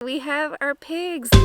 We have our pigs. Hey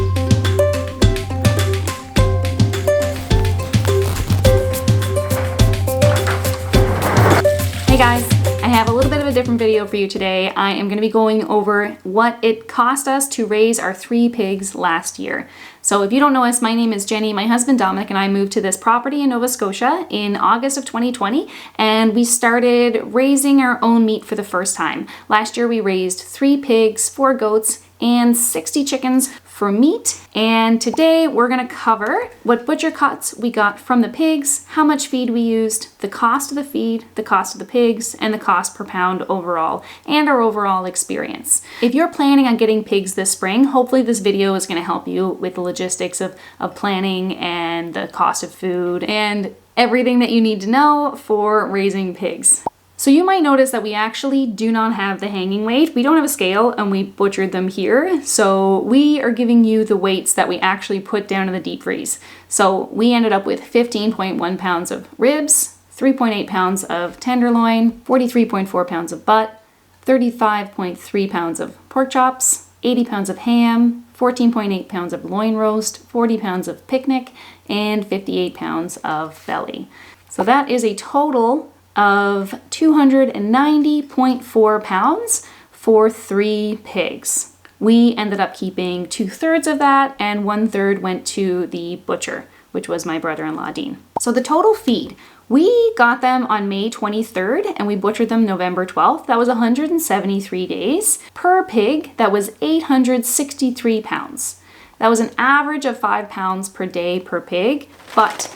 guys, I have a little bit of a different video for you today. I am going to be going over what it cost us to raise our 3 pigs last year. So if you don't know us, my name is Jenny. My husband Dominic and I moved to this property in Nova Scotia in August of 2020, and we started raising our own meat for the first time. Last year we raised 3 pigs, 4 goats, and 60 chickens for meat. And today we're going to cover what butcher cuts we got from the pigs, how much feed we used, the cost of the feed, the cost of the pigs, and the cost per pound overall, and our overall experience. If you're planning on getting pigs this spring, hopefully this video is going to help you with the logistics of planning and the cost of food and everything that you need to know for raising pigs. So you might notice that we actually do not have the hanging weight. We don't have a scale and we butchered them here. So we are giving you the weights that we actually put down in the deep freeze. So we ended up with 15.1 pounds of ribs, 3.8 pounds of tenderloin, 43.4 pounds of butt, 35.3 pounds of pork chops, 80 pounds of ham, 14.8 pounds of loin roast, 40 pounds of picnic, and 58 pounds of belly. So that is a total of 290.4 pounds for 3 pigs. We ended up keeping 2/3 of that, and 1/3 went to the butcher, which was my brother-in-law Dean. So the total feed, we got them on May 23rd and we butchered them November 12th. That was 173 days. Per pig, that was 863 pounds. That was an average of 5 pounds per day per pig, but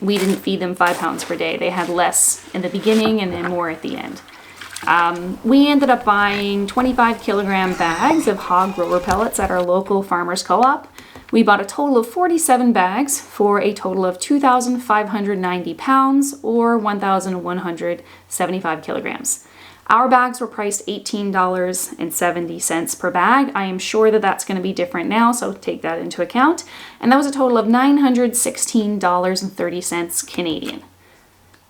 we didn't feed them 5 pounds per day. They had less in the beginning and then more at the end. We ended up buying 25 kilogram bags of hog grower pellets at our local farmers co-op. We bought a total of 47 bags for a total of 2,590 pounds or 1,175 kilograms. Our bags were priced $18.70 per bag. I am sure that that's going to be different now, so take that into account. And that was a total of $916.30 Canadian.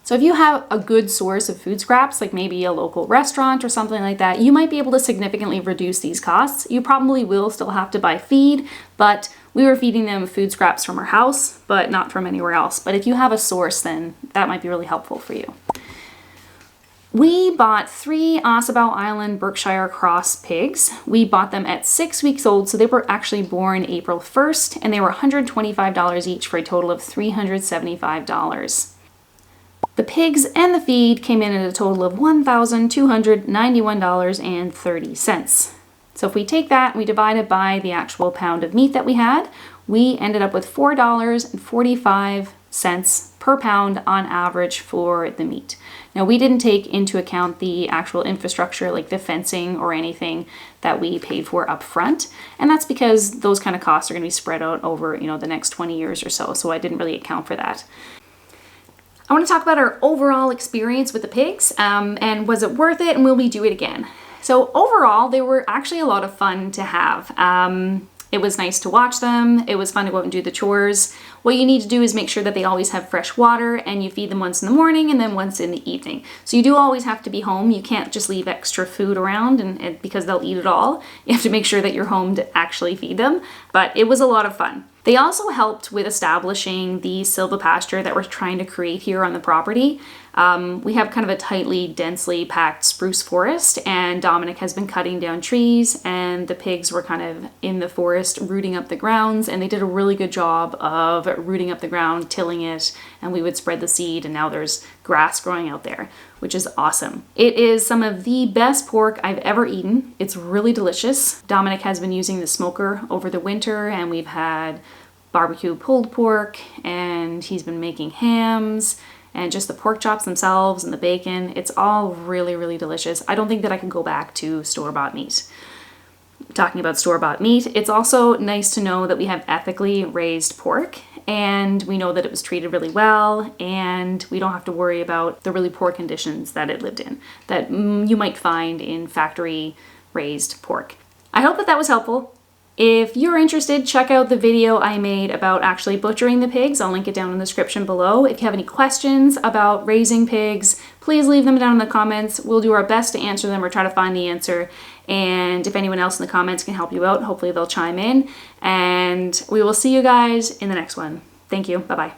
So if you have a good source of food scraps, like maybe a local restaurant or something like that, you might be able to significantly reduce these costs. You probably will still have to buy feed, but we were feeding them food scraps from our house, but not from anywhere else. But if you have a source, then that might be really helpful for you. We bought 3 Ossabaw Island Berkshire Cross pigs. We bought them at 6 weeks old, so they were actually born April 1st, and they were $125 each for a total of $375. The pigs and the feed came in at a total of $1,291.30. So if we take that and we divide it by the actual pound of meat that we had, we ended up with $4.45 per pound on average for the meat. Now we didn't take into account the actual infrastructure like the fencing or anything that we paid for up front, and that's because those kind of costs are going to be spread out over, the next 20 years or so, so I didn't really account for that. I want to talk about our overall experience with the pigs, and was it worth it, and will we do it again? So overall, they were actually a lot of fun to have. It was nice to watch them. It was fun to go out and do the chores. What you need to do is make sure that they always have fresh water, and you feed them once in the morning and then once in the evening. So you do always have to be home. You can't just leave extra food around and because they'll eat it all. You have to make sure that you're home to actually feed them. But it was a lot of fun. They also helped with establishing the silvopasture that we're trying to create here on the property. We have kind of a tightly, densely packed spruce forest, and Dominic has been cutting down trees, and the pigs were kind of in the forest rooting up the grounds, and they did a really good job of rooting up the ground, tilling it, and we would spread the seed, and now there's grass growing out there, which is awesome. It is some of the best pork I've ever eaten. It's really delicious. Dominic has been using the smoker over the winter, and we've had barbecue pulled pork, and he's been making hams, and just the pork chops themselves and the bacon. It's all really, really delicious. I don't think that I could go back to store-bought meat. Talking about store-bought meat, it's also nice to know that we have ethically raised pork, and we know that it was treated really well, and we don't have to worry about the really poor conditions that it lived in that you might find in factory raised pork. I hope that was helpful. If you're interested, check out the video I made about actually butchering the pigs. I'll link it down in the description below. If you have any questions about raising pigs, please leave them down in the comments. We'll do our best to answer them or try to find the answer. And if anyone else in the comments can help you out, hopefully they'll chime in. And we will see you guys in the next one. Thank you. Bye-bye.